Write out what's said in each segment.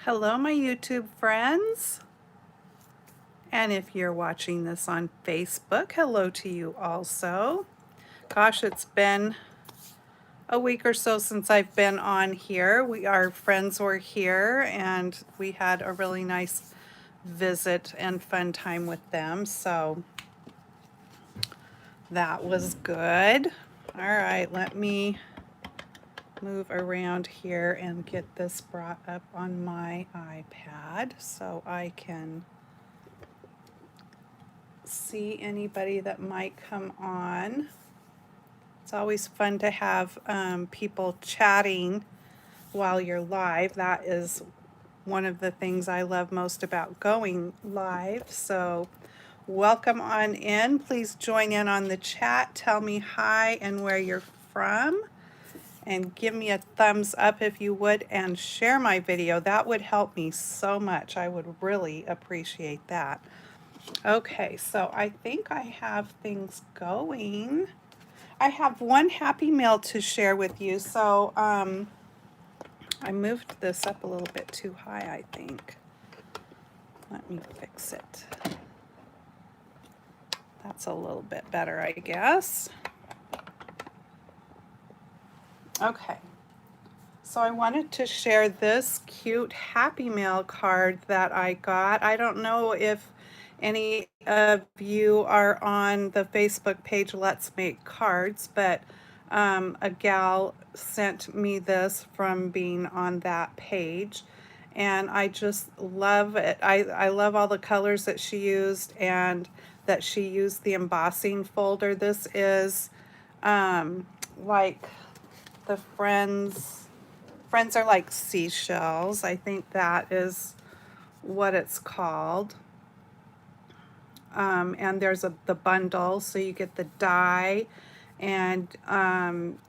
Hello, my YouTube friends. And if you're watching this on Facebook, hello to you also. Gosh, it's been a week or so since I've been on here. Our friends were here and we had a really nice visit and fun time with them. So that was good. All right, let me move around here and get this brought up on my iPad so I can see anybody that might come on. It's always fun to have people chatting while you're live. That is one of the things I love most about going live. So welcome on in. Please join in on the chat. Tell me hi and where you're from. And give me a thumbs up if you would, and share my video. That would help me so much. I would really appreciate that. Okay, so I think I have things going. I have one happy mail to share with you. So I moved this up a little bit too high, I think. Let me fix it. That's a little bit better, I guess. Okay. So I wanted to share this cute Happy Mail card that I got. I don't know if any of you are on the Facebook page Let's Make Cards, but a gal sent me this from being on that page, and I just love it. I love all the colors that she used and that she used the embossing folder. This is like the Friends are like seashells. I think that is what it's called. And there's the bundle, so you get the die, and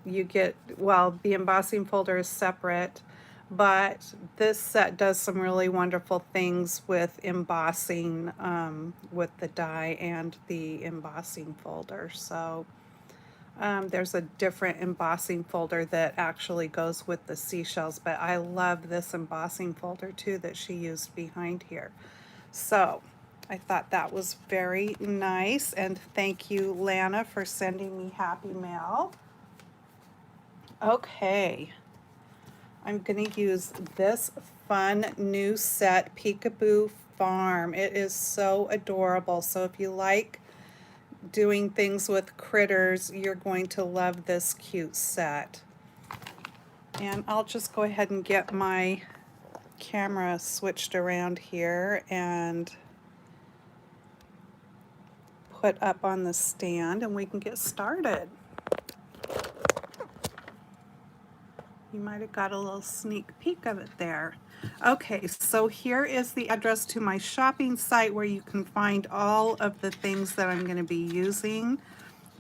you get, well, the embossing folder is separate, but this set does some really wonderful things with embossing with the die and the embossing folder. So there's a different embossing folder that actually goes with the seashells, but I love this embossing folder too that she used behind here. So I thought that was very nice, and thank you, Lana, for sending me Happy Mail. Okay, I'm gonna use this fun new set, Peekaboo Farm. It is so adorable. So if you like doing things with critters, you're going to love this cute set. And I'll just go ahead and get my camera switched around here and put up on the stand, and we can get started. You might have got a little sneak peek of it there. Okay, so here is the address to my shopping site where you can find all of the things that I'm going to be using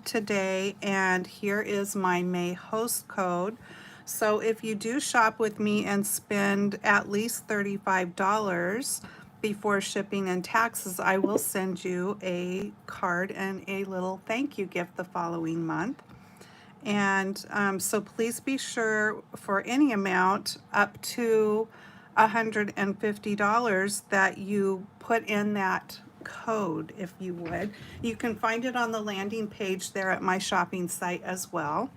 today, and here is my May host code. So if you do shop with me and spend at least $35 before shipping and taxes, I will send you a card and a little thank you gift the following month. And so please be sure for any amount up to $150 that you put in that code, if you would. You can find it on the landing page there at my shopping site as well.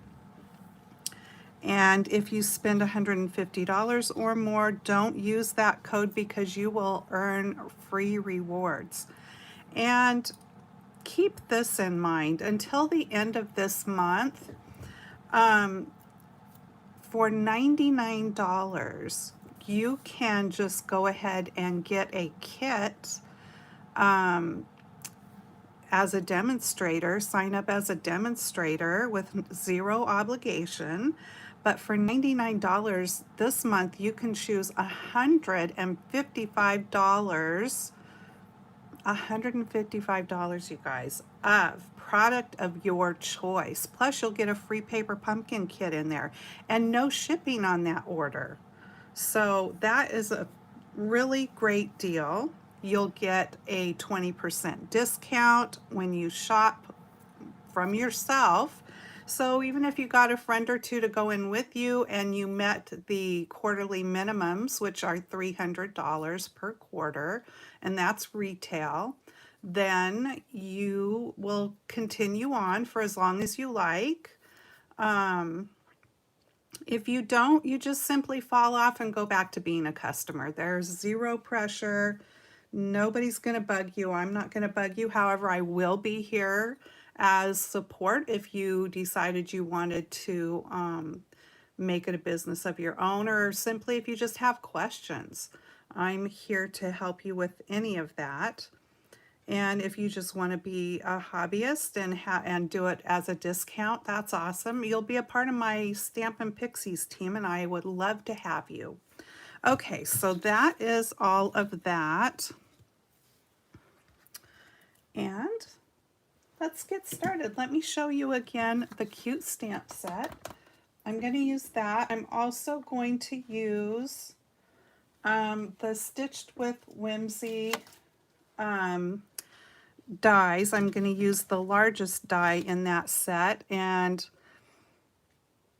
And if you spend $150 or more, don't use that code because you will earn free rewards. And keep this in mind, until the end of this month, for $99, you can just go ahead and get a kit as a demonstrator, sign up as a demonstrator with zero obligation. But for $99 this month, you can choose $155, $155, you guys, of product of your choice. Plus, you'll get a free paper pumpkin kit in there and no shipping on that order. So that is a really great deal. You'll get a 20% discount when you shop from yourself. So even if you got a friend or two to go in with you and you met the quarterly minimums, which are $300 per quarter, and that's retail, then you will continue on for as long as you like. If you don't, you just simply fall off and go back to being a customer. There's zero pressure. Nobody's going to bug you. I'm not going to bug you. However, I will be here as support if you decided you wanted to make it a business of your own, or simply if you just have questions. I'm here to help you with any of that. And if you just want to be a hobbyist and do it as a discount, that's awesome. You'll be a part of my Stampin' Pixies team, and I would love to have you. Okay, so that is all of that. And let's get started. Let me show you again the cute stamp set. I'm going to use that. I'm also going to use the Stitched with Whimsy dies. I'm going to use the largest die in that set, and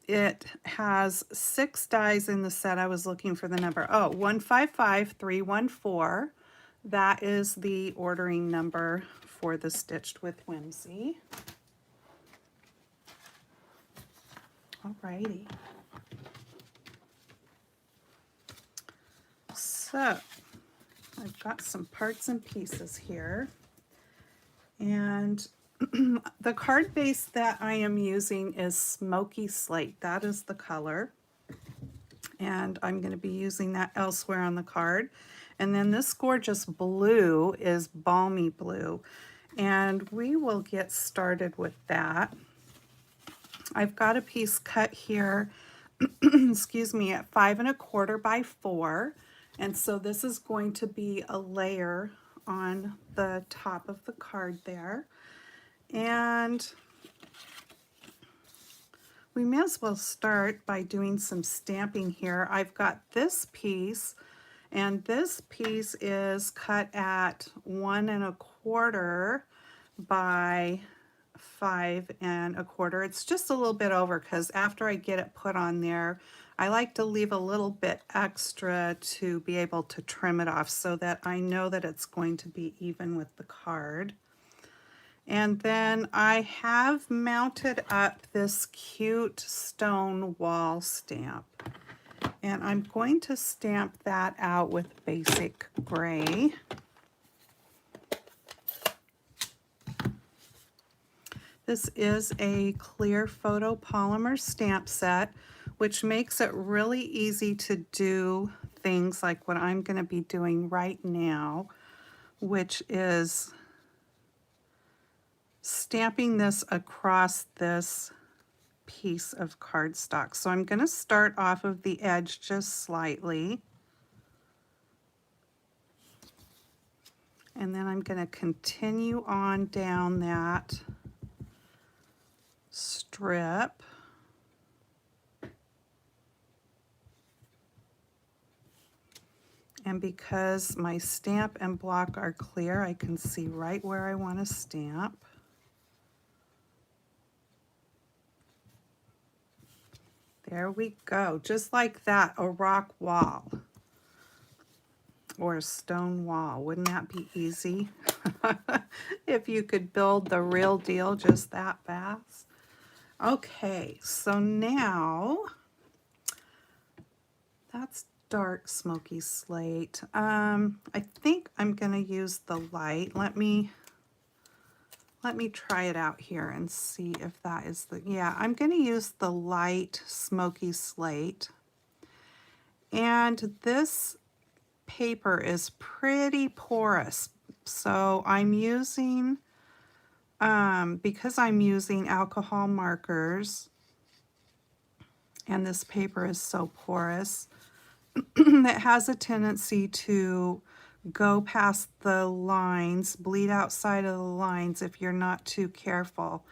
it has 6 dies in the set. I was looking for the number. Oh, 155314. That is the ordering number for the Stitched with Whimsy. Alrighty. So I've got some parts and pieces here. And the card base that I am using is Smoky Slate. That is the color. And I'm going to be using that elsewhere on the card. And then this gorgeous blue is Balmy Blue. And we will get started with that. I've got a piece cut here, excuse me, at 5 1/4 by 4. And so this is going to be a layer on the top of the card there. And we may as well start by doing some stamping here. I've got this piece, and this piece is cut at 1 1/4 by 5 1/4. It's just a little bit over because after I get it put on there, I like to leave a little bit extra to be able to trim it off so that I know that it's going to be even with the card. And then I have mounted up this cute stone wall stamp. And I'm going to stamp that out with basic gray. This is a clear photopolymer stamp set, which makes it really easy to do things like what I'm going to be doing right now, which is stamping this across this piece of cardstock. So I'm going to start off of the edge just slightly. And then I'm going to continue on down that strip. And because my stamp and block are clear, I can see right where I want to stamp. There we go, just like that, a rock wall or a stone wall. Wouldn't that be easy? If you could build the real deal just that fast. Okay, so now that's dark smoky slate. I think I'm going to use the light. Let me try it out here and see if that is the, yeah, I'm going to use the light smoky slate. And this paper is pretty porous. So I'm using, because I'm using alcohol markers and this paper is so porous, it has a tendency to go past the lines, bleed outside of the lines if you're not too careful.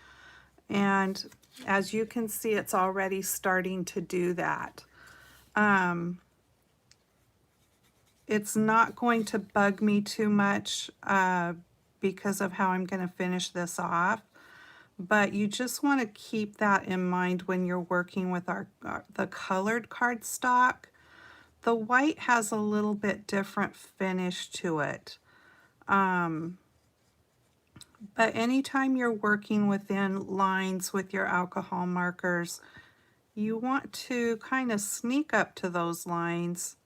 And as you can see, it's already starting to do that. It's not going to bug me too much because of how I'm going to finish this off. but you just want to keep that in mind when you're working with the colored cardstock. The white has a little bit different finish to it. But anytime you're working within lines with your alcohol markers, you want to kind of sneak up to those lines.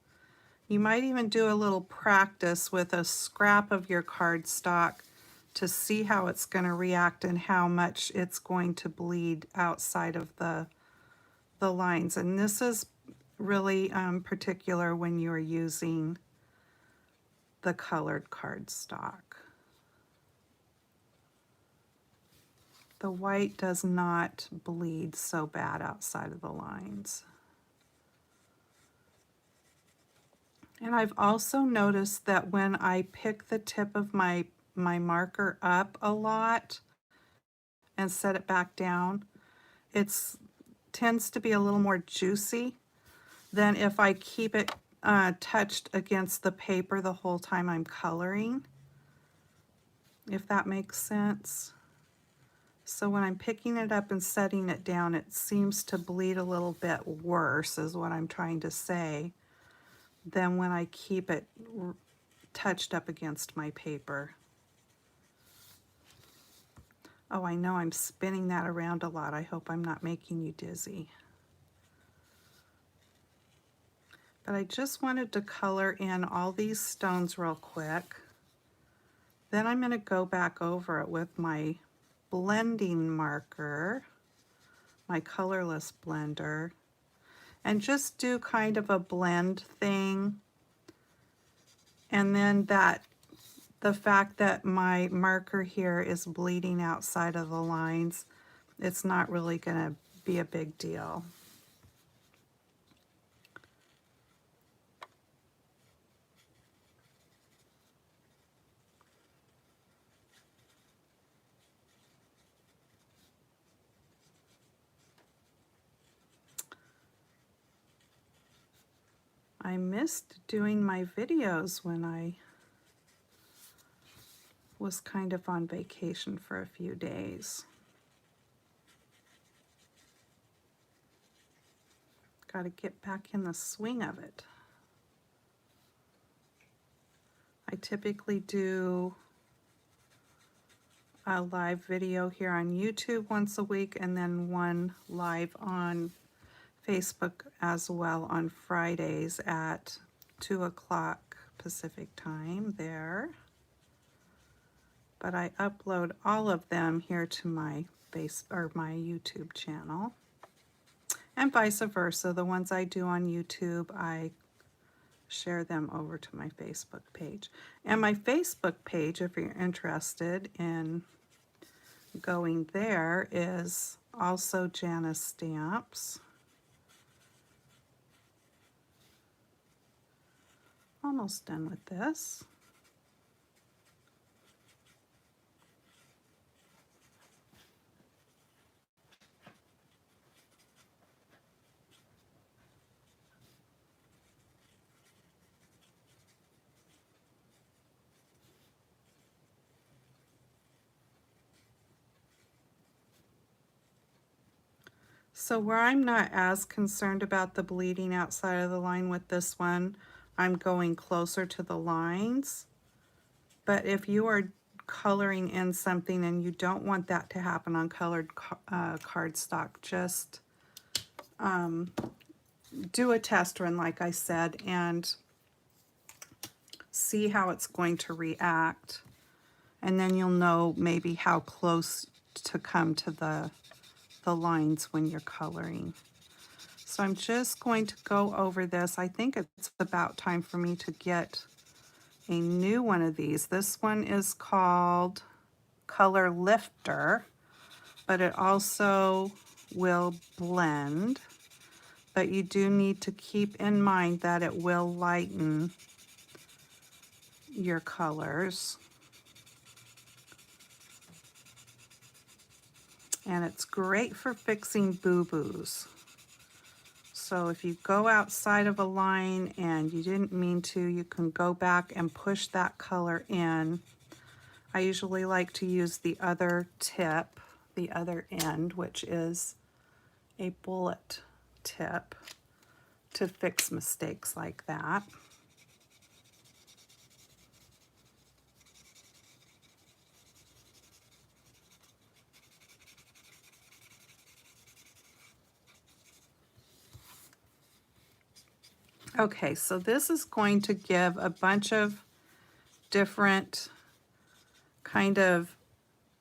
You might even do a little practice with a scrap of your cardstock to see how it's going to react and how much it's going to bleed outside of the lines. And this is really particular when you're using the colored cardstock. The white does not bleed so bad outside of the lines. And I've also noticed that when I pick the tip of my marker up a lot and set it back down, it tends to be a little more juicy than if I keep it touched against the paper the whole time I'm coloring, if that makes sense. So when I'm picking it up and setting it down, it seems to bleed a little bit worse, is what I'm trying to say, than when I keep it touched up against my paper. Oh, I know I'm spinning that around a lot. I hope I'm not making you dizzy. But I just wanted to color in all these stones real quick. Then I'm going to go back over it with my blending marker, my colorless blender, and just do kind of a blend thing. And then the fact that my marker here is bleeding outside of the lines, it's not really going to be a big deal. I missed doing my videos when I was kind of on vacation for a few days. Got to get back in the swing of it. I typically do a live video here on YouTube once a week and then one live on Facebook as well on Fridays at 2 o'clock Pacific time there. But I upload all of them here to my my YouTube channel. And vice versa, the ones I do on YouTube, I share them over to my Facebook page. And my Facebook page, if you're interested in going there, is also JannaStamps. Almost done with this. So where I'm not as concerned about the bleeding outside of the line with this one, I'm going closer to the lines. But if you are coloring in something and you don't want that to happen on colored cardstock, just do a test run, like I said, and see how it's going to react. And then you'll know maybe how close to come to the lines when you're coloring. So I'm just going to go over this. I think it's about time for me to get a new one of these. This one is called Color Lifter, but it also will blend. But you do need to keep in mind that it will lighten your colors. And it's great for fixing boo-boos. So if you go outside of a line and you didn't mean to, you can go back and push that color in. I usually like to use the other tip the other end, which is a bullet tip to fix mistakes like that. Okay, so this is going to give a bunch of different kind of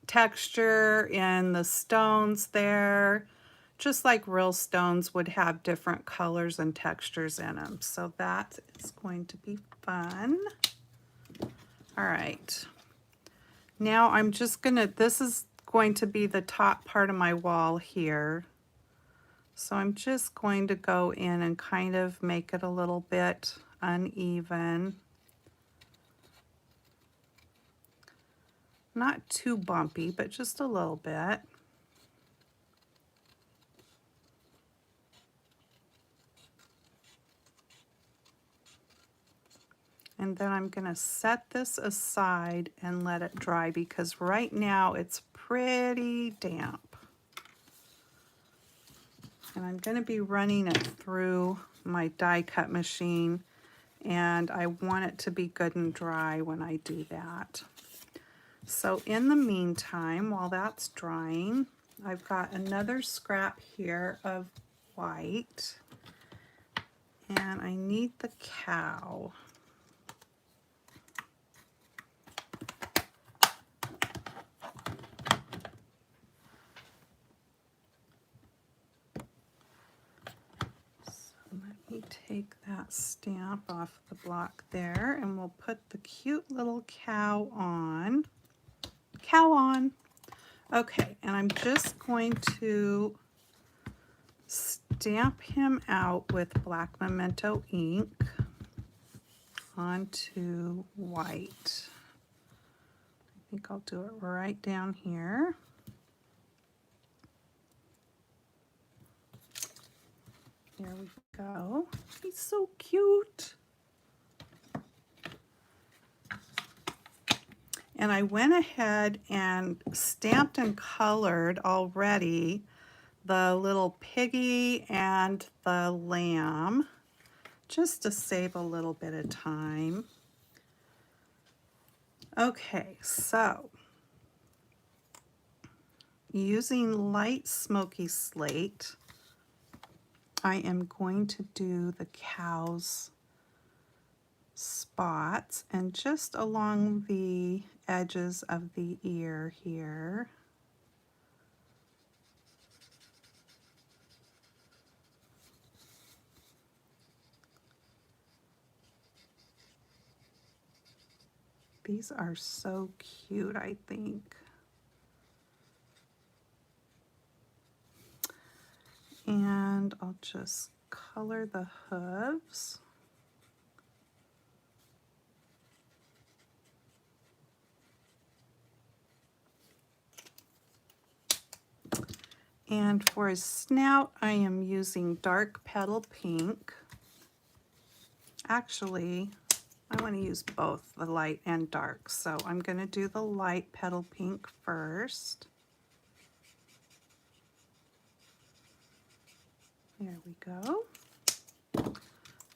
texture in the stones there, just like real stones would have different colors and textures in them. So that is going to be fun. All right. Now I'm just gonna, this is going to be the top part of my wall here. So I'm just going to go in and kind of make it a little bit uneven. Not too bumpy, but just a little bit. And then I'm going to set this aside and let it dry because right now it's pretty damp. And I'm going to be running it through my die cut machine, and I want it to be good and dry when I do that. So in the meantime, while that's drying, I've got another scrap here of white, and I need the cow. Let me take that stamp off the block there, and we'll put the cute little cow on. Cow on. Okay, and I'm just going to stamp him out with black memento ink onto white. I think I'll do it right down here. There we go. He's so cute. And I went ahead and stamped and colored already the little piggy and the lamb, just to save a little bit of time. Okay, so using light smoky slate, I am going to do the cow's spots and just along the edges of the ear here. These are so cute, I think. And I'll just color the hooves. And for his snout, I am using dark petal pink. Actually, I want to use both the light and dark. So I'm going to do the light petal pink first. There we go.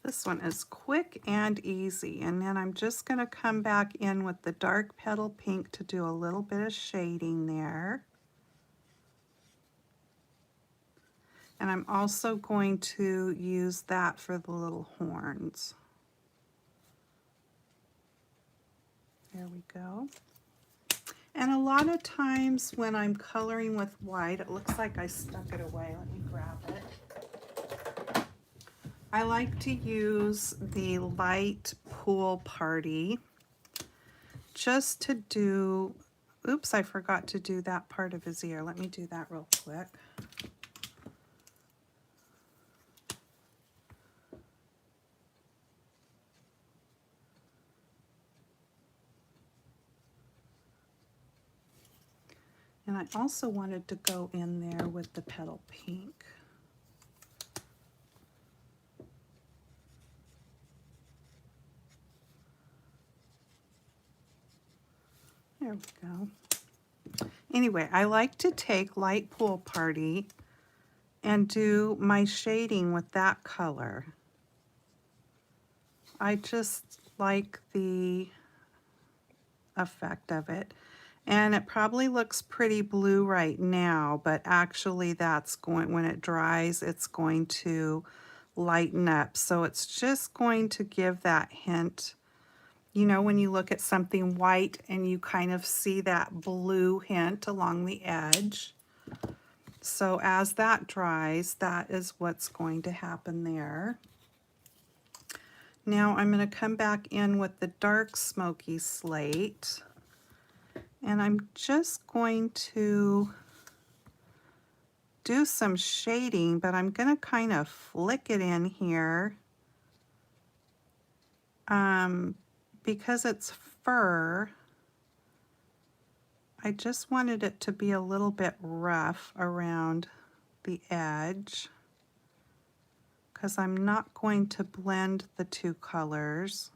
This one is quick and easy. And then I'm just going to come back in with the dark petal pink to do a little bit of shading there. And I'm also going to use that for the little horns. There we go. And a lot of times when I'm coloring with white, it looks like I stuck it away. Let me grab it. I like to use the light pool party just to do, oops, I forgot to do that part of his ear. Let me do that real quick. And I also wanted to go in there with the petal pink. There we go. Anyway, I like to take Light Pool Party and do my shading with that color. I just like the effect of it. And it probably looks pretty blue right now, but actually that's going, when it dries, it's going to lighten up. So it's just going to give that hint. You know, when you look at something white and you kind of see that blue hint along the edge. So as that dries, that is what's going to happen there. Now I'm going to come back in with the dark smoky slate. And I'm just going to do some shading, but I'm going to kind of flick it in here. Because it's fur, I just wanted it to be a little bit rough around the edge, because I'm not going to blend the two colors.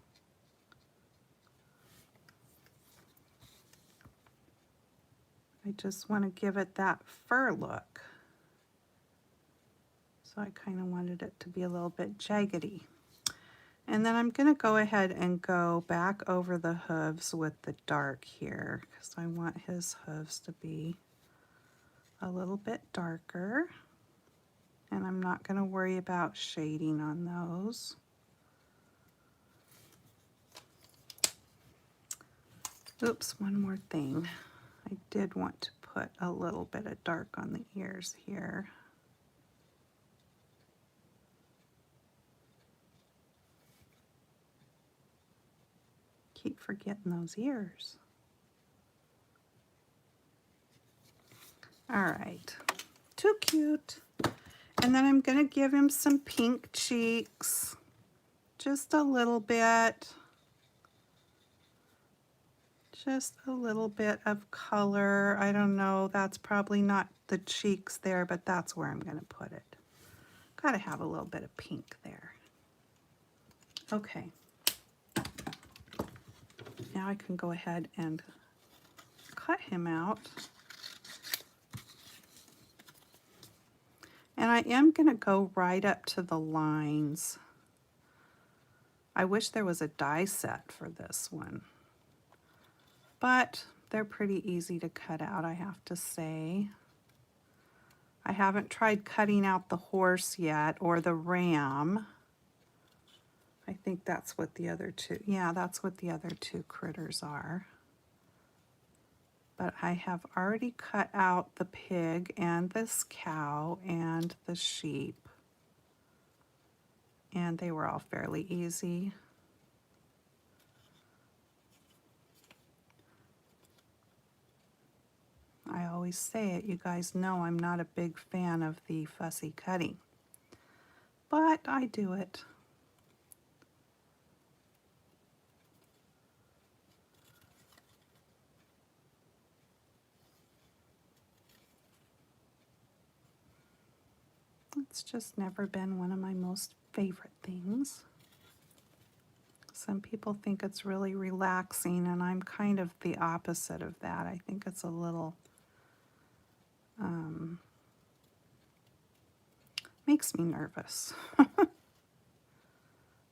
I just want to give it that fur look. So I kind of wanted it to be a little bit jaggedy. And then I'm going to go ahead and go back over the hooves with the dark here, because I want his hooves to be a little bit darker. And I'm not going to worry about shading on those. Oops, one more thing. I did want to put a little bit of dark on the ears here. Keep forgetting those ears. All right, too cute. And then I'm going to give him some pink cheeks, just a little bit. Just a little bit of color. I don't know, that's probably not the cheeks there, but that's where I'm going to put it. Got to have a little bit of pink there. Okay. Now I can go ahead and cut him out. And I am going to go right up to the lines. I wish there was a die set for this one, but they're pretty easy to cut out, I have to say. I haven't tried cutting out the horse yet, or the ram. I think that's what the other two, yeah, that's what the other two critters are. But I have already cut out the pig and this cow and the sheep. And they were all fairly easy. I always say it, you guys know I'm not a big fan of the fussy cutting, but I do it. It's just never been one of my most favorite things. Some people think it's really relaxing, and I'm kind of the opposite of that. I think it's a little, makes me nervous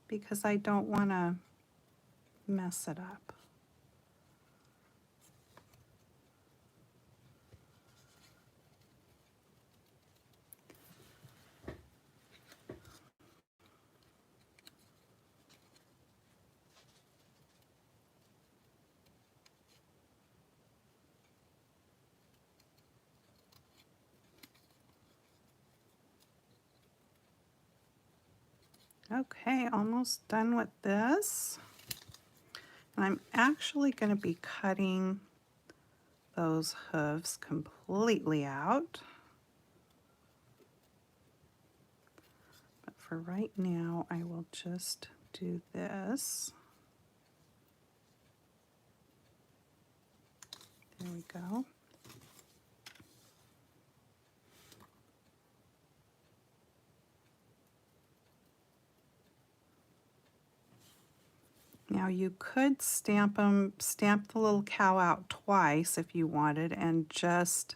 because I don't want to mess it up. Okay, almost done with this. And I'm actually going to be cutting those hooves completely out. But for right now, I will just do this. There we go. Now you could stamp the little cow out twice if you wanted, and just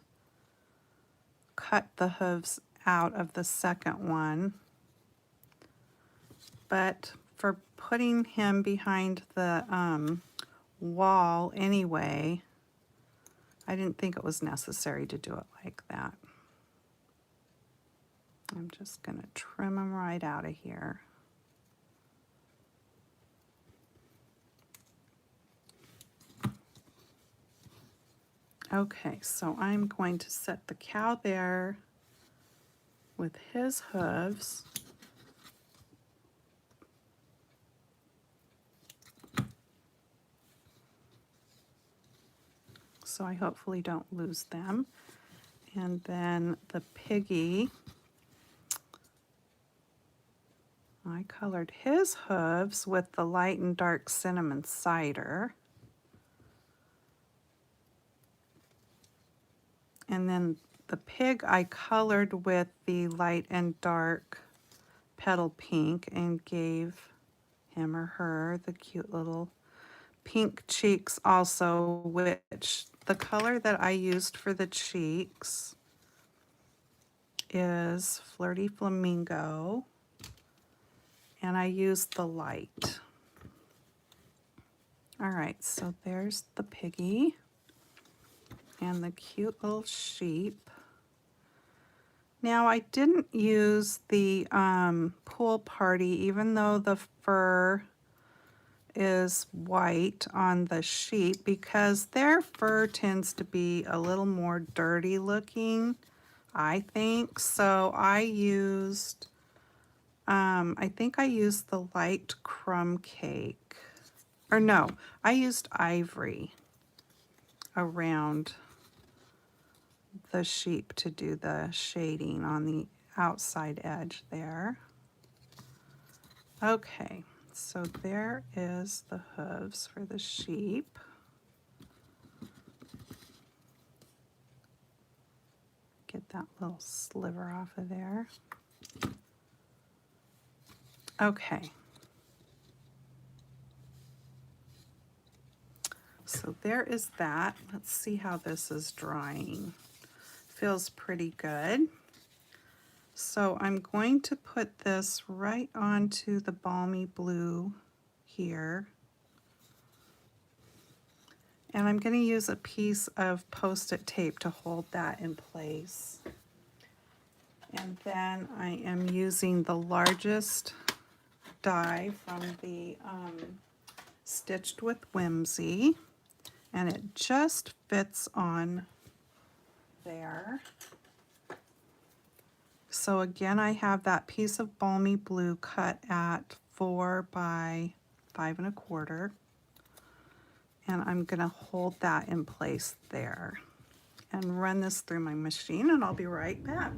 cut the hooves out of the second one. But for putting him behind the wall anyway, I didn't think it was necessary to do it like that. I'm just going to trim them right out of here. Okay, so I'm going to set the cow there with his hooves. So I hopefully don't lose them. And then the piggy, I colored his hooves with the light and dark cinnamon cider. And then the pig I colored with the light and dark petal pink and gave him or her the cute little pink cheeks also, which the color that I used for the cheeks is Flirty Flamingo, and I used the light. All right, so there's the piggy and the cute little sheep. Now I didn't use the pool party, even though the fur is white on the sheep, because their fur tends to be a little more dirty looking, I think. So I used, I think I used the light crumb cake. Or no, I used ivory around the sheep to do the shading on the outside edge there. Okay, so there is the hooves for the sheep. Get that little sliver off of there. Okay. So there is that. Let's see how this is drying. Feels pretty good. So I'm going to put this right onto the balmy blue here. And I'm going to use a piece of Post-it tape to hold that in place. And then I am using the largest die from the Stitched with Whimsy, and it just fits on there. So again, I have that piece of balmy blue cut at 4 by 5 1/4, and I'm going to hold that in place there and run this through my machine, and I'll be right back.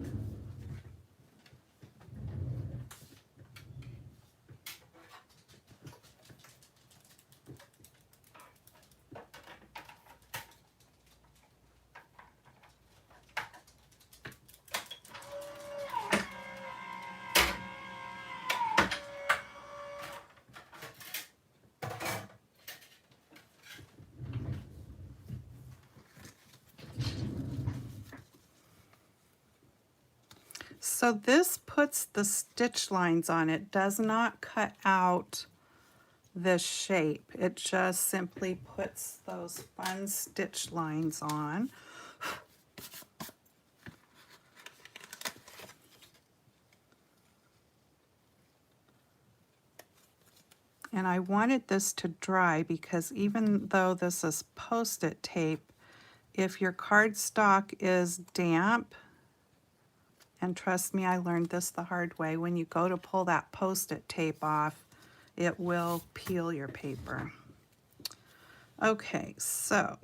So this puts the stitch lines on. It does not cut out this shape. It just simply puts those fun stitch lines on. And I wanted this to dry because even though this is Post-it tape, if your cardstock is damp, and trust me, I learned this the hard way, when you go to pull that Post-it tape off, it will peel your paper. Okay, so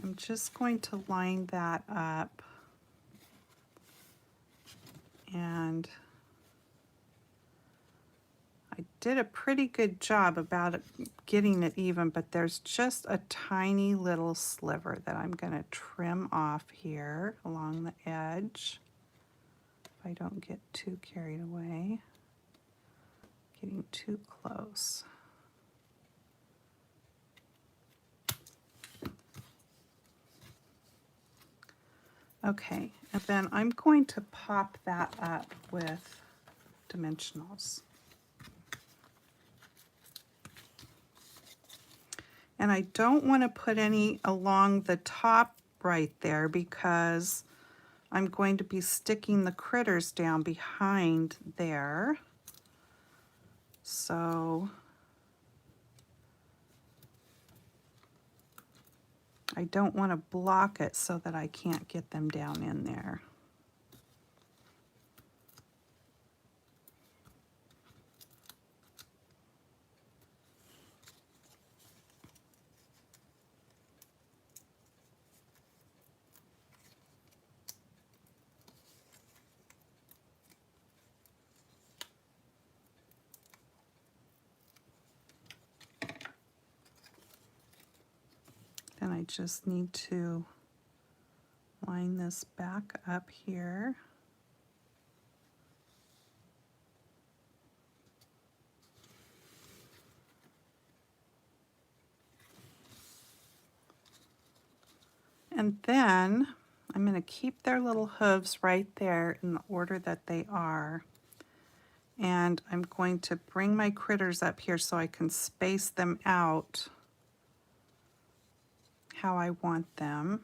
I'm just going to line that up, and I did a pretty good job about getting it even, but there's just a tiny little sliver that I'm going to trim off here along the edge if I don't get too carried away. Getting too close. Okay, and then I'm going to pop that up with dimensionals. And I don't want to put any along the top right there because I'm going to be sticking the critters down behind there. So I don't want to block it so that I can't get them down in there. Then I just need to line this back up here. And then I'm going to keep their little hooves right there in the order that they are. And I'm going to bring my critters up here so I can space them out how I want them.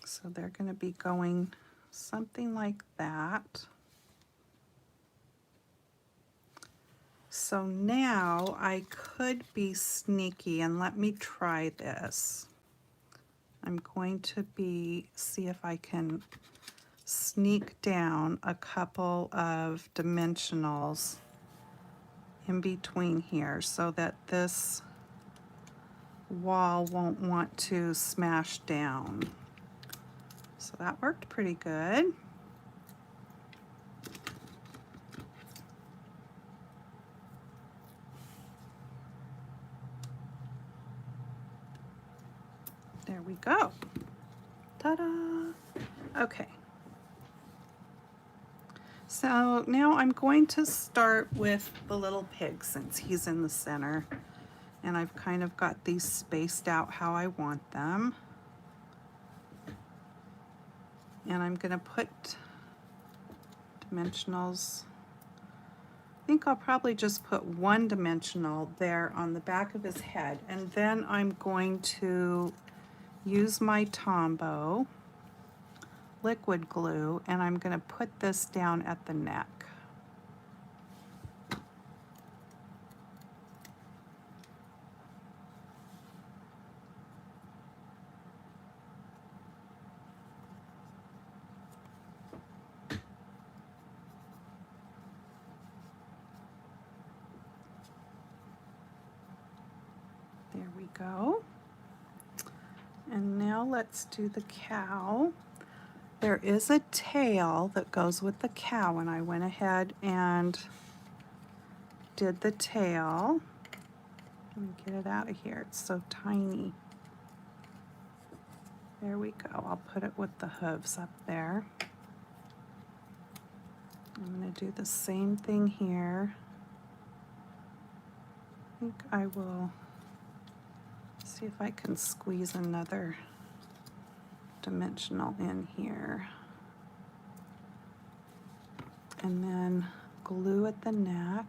So they're going to be going something like that. So now I could be sneaky, and let me try this. I'm going to see if I can sneak down a couple of dimensionals in between here so that this wall won't want to smash down. So that worked pretty good. There we go. Ta-da! Okay. So now I'm going to start with the little pig since he's in the center. And I've kind of got these spaced out how I want them. And I'm going to put dimensionals. I think I'll probably just put one dimensional there on the back of his head. And then I'm going to use my Tombow liquid glue, and I'm going to put this down at the neck. There we go. And now let's do the cow. There is a tail that goes with the cow, and I went ahead and did the tail. Let me get it out of here. It's so tiny. There we go. I'll put it with the hooves up there. I'm going to do the same thing here. I think I will see if I can squeeze another dimensional in here. And then glue at the neck.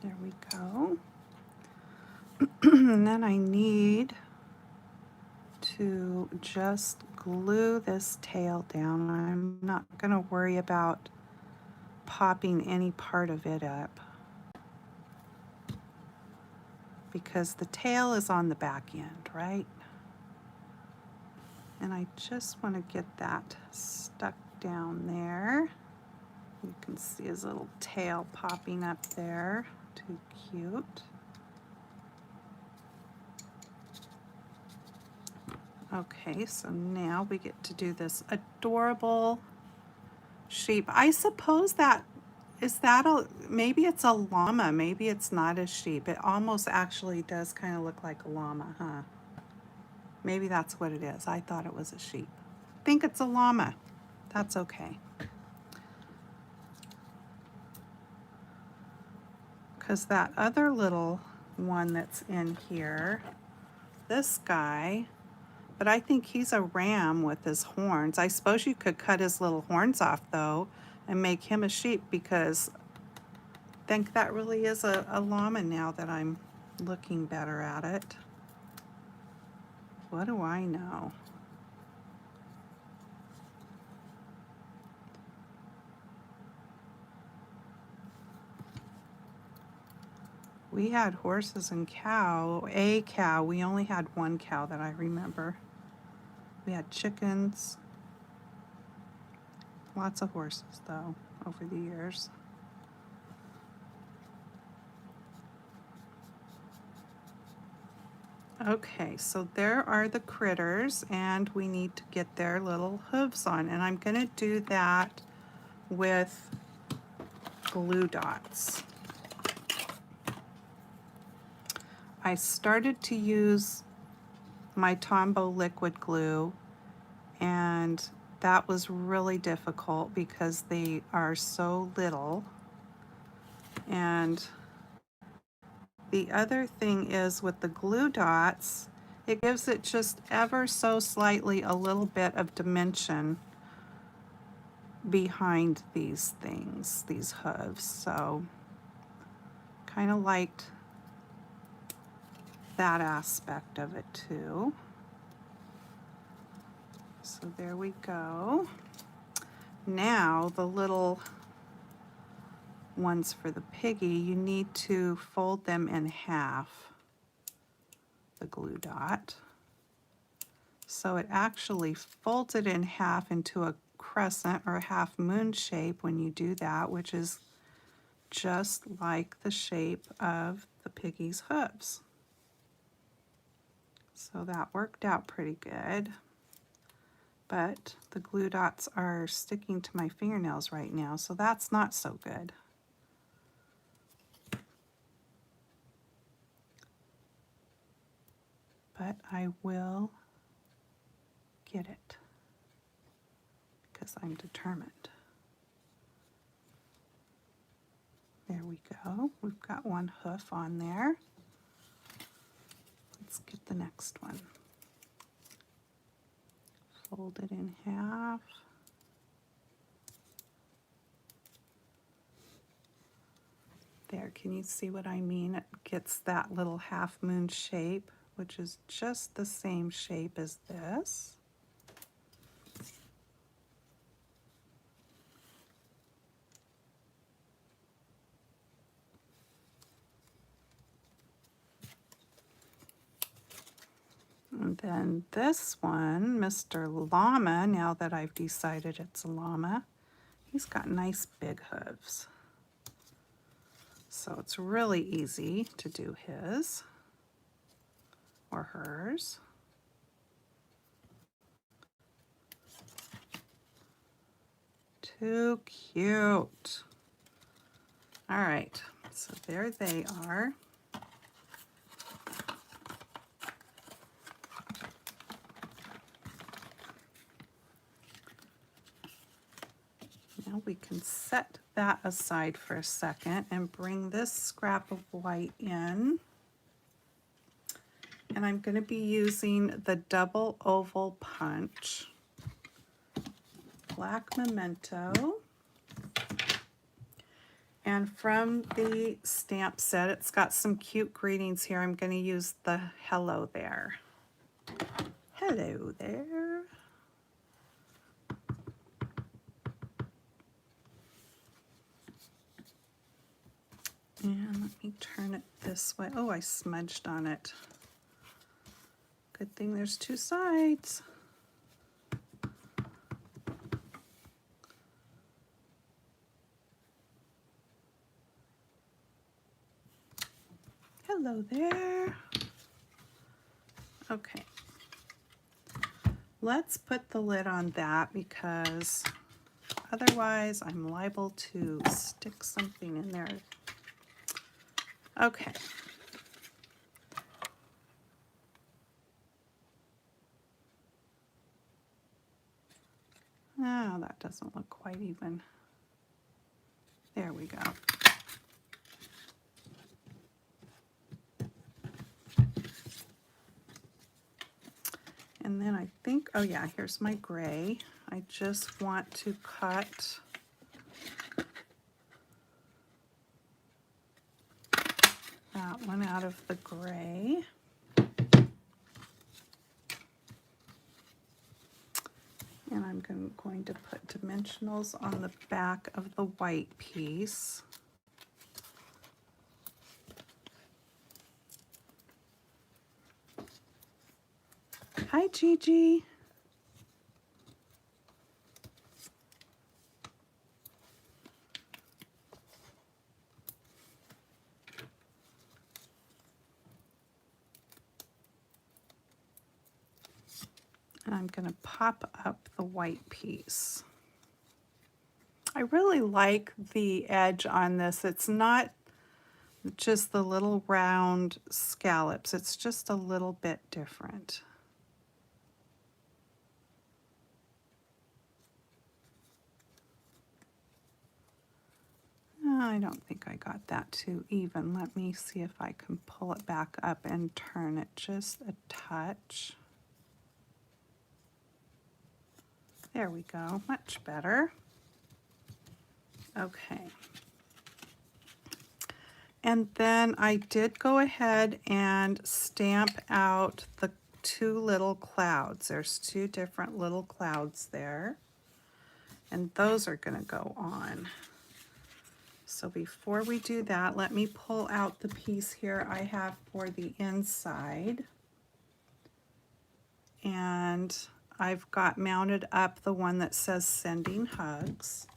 There we go. And then I need to just glue this tail down. I'm not going to worry about popping any part of it up because the tail is on the back end, right? And I just want to get that stuck down there. You can see his little tail popping up there. Too cute. Okay, so now we get to do this adorable sheep. I suppose that, is that a, maybe it's a llama, maybe it's not a sheep. It almost actually does kind of look like a llama, huh? Maybe that's what it is. I thought it was a sheep. I think it's a llama. That's okay. Because that other little one that's in here, this guy, but I think he's a ram with his horns. I suppose you could cut his little horns off though and make him a sheep, because I think that really is a llama now that I'm looking better at it. What do I know? We had horses and a cow. We only had one cow that I remember. We had chickens. Lots of horses though over the years. Okay, so there are the critters, and we need to get their little hooves on, and I'm going to do that with glue dots. I started to use my Tombow liquid glue, and that was really difficult because they are so little. And the other thing is with the glue dots, it gives it just ever so slightly a little bit of dimension behind these things, these hooves. So kind of liked that aspect of it too. So there we go. Now the little ones for the piggy, you need to fold them in half, the glue dot. So it actually folds it in half into a crescent or a half moon shape when you do that, which is just like the shape of the piggy's hooves. So that worked out pretty good. But the glue dots are sticking to my fingernails right now, so that's not so good. But I will get it because I'm determined. There we go. We've got one hoof on there. Let's get the next one. Fold it in half. There, can you see what I mean? It gets that little half moon shape, which is just the same shape as this. And then this one, Mr. Llama, now that I've decided it's a llama, he's got nice big hooves. So it's really easy to do his or hers. Too cute. All right, so there they are. Now we can set that aside for a second and bring this scrap of white in. And I'm going to be using the double oval punch, black memento. And from the stamp set, it's got some cute greetings here. I'm going to use the hello there. Hello there. And let me turn it this way. Oh, I smudged on it. Good thing there's two sides. Hello there. Okay. Let's put the lid on that because otherwise I'm liable to stick something in there. Okay. Oh, that doesn't look quite even. There we go. And then I think, oh yeah, here's my gray. I just want to cut that one out of the gray. And I'm going to put dimensionals on the back of the white piece. Hi, Gigi. And I'm going to pop up the white piece. I really like the edge on this. It's not just the little round scallops. It's just a little bit different. I don't think I got that too even. Let me see if I can pull it back up and turn it just a touch. There we go, much better. Okay. And then I did go ahead and stamp out the two little clouds. There's two different little clouds there. And those are going to go on. So before we do that, let me pull out the piece here I have for the inside. And I've got mounted up the one that says sending hugs.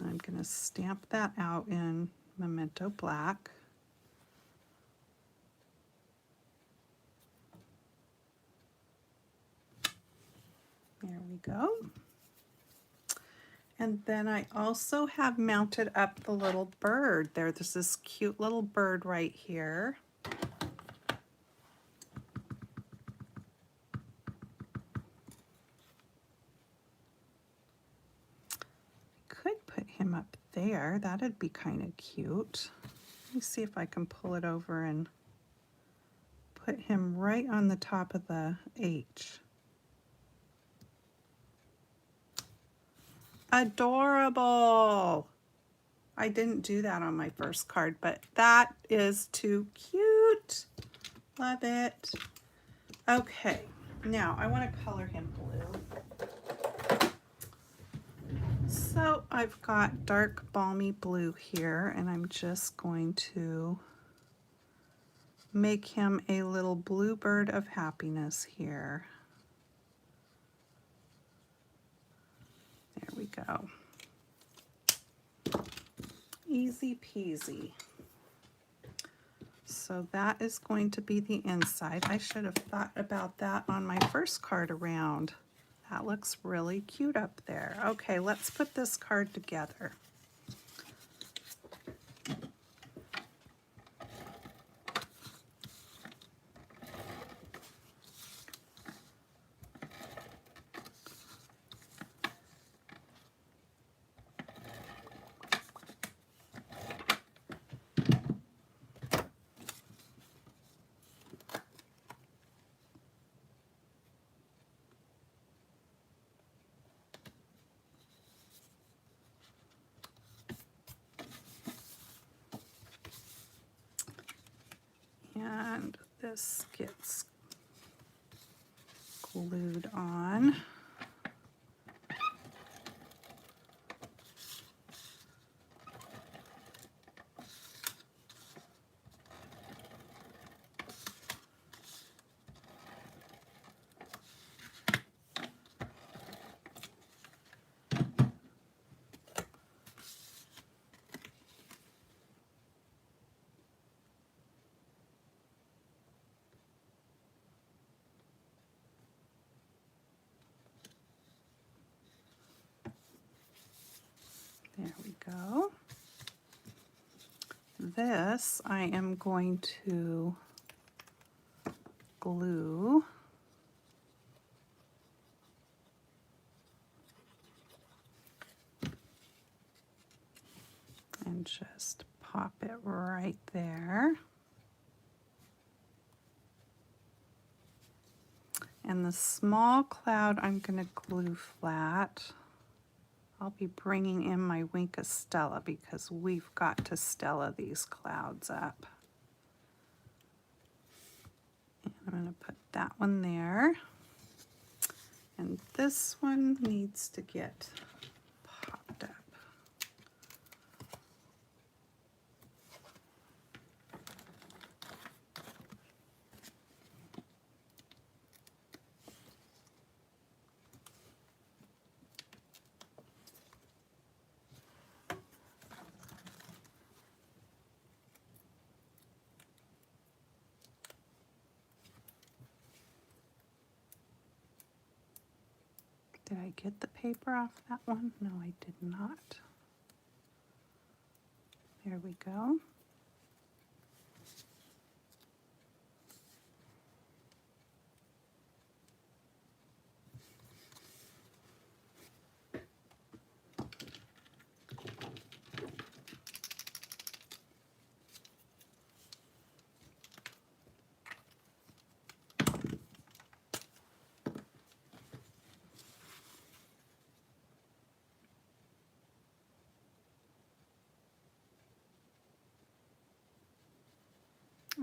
I'm going to stamp that out in Memento Black. There we go. And then I also have mounted up the little bird there. There's this cute little bird right here. Could put him up there. That'd be kind of cute. Let me see if I can pull it over and put him right on the top of the H. Adorable! I didn't do that on my first card, but that is too cute. Love it. Okay, now I want to color him blue. So I've got dark balmy blue here, and I'm just going to make him a little bluebird of happiness here. There we go. Easy peasy. So that is going to be the inside. I should have thought about that on my first card around. That looks really cute up there. Okay, let's put this card together. And this gets glued on. There we go. This I am going to glue and just pop it right there. And the small cloud I'm going to glue flat. I'll be bringing in my Wink of Stella because we've got to Stella these clouds up. And I'm going to put that one there. And this one needs to get popped up. Did I get the paper off that one? No, I did not. There we go.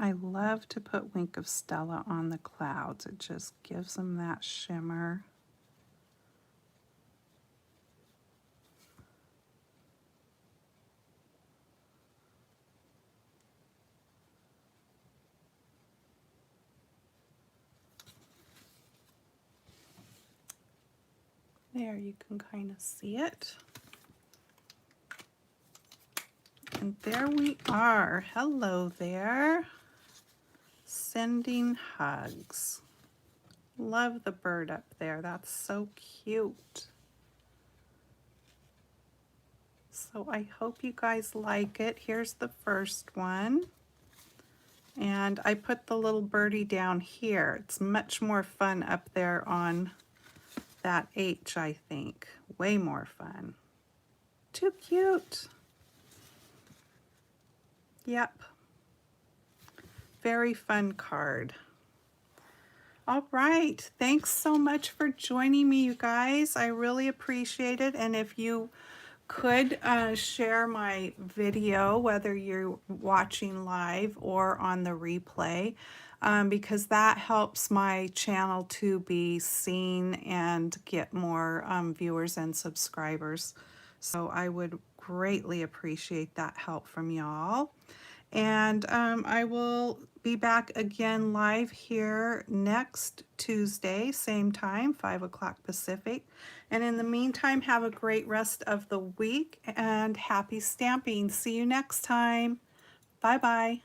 I love to put Wink of Stella on the clouds. It just gives them that shimmer. There, you can kind of see it. And there we are. Hello there. Sending hugs. Love the bird up there. That's so cute. So I hope you guys like it. Here's the first one. And I put the little birdie down here. It's much more fun up there on that H, I think. Way more fun. Too cute. Yep. Very fun card. All right. Thanks so much for joining me, you guys. I really appreciate it. And if you could share my video, whether you're watching live or on the replay, because that helps my channel to be seen and get more viewers and subscribers. So I would greatly appreciate that help from y'all. And I will be back again live here next Tuesday, same time, 5 o'clock Pacific. And in the meantime, have a great rest of the week and happy stamping. See you next time. Bye-bye.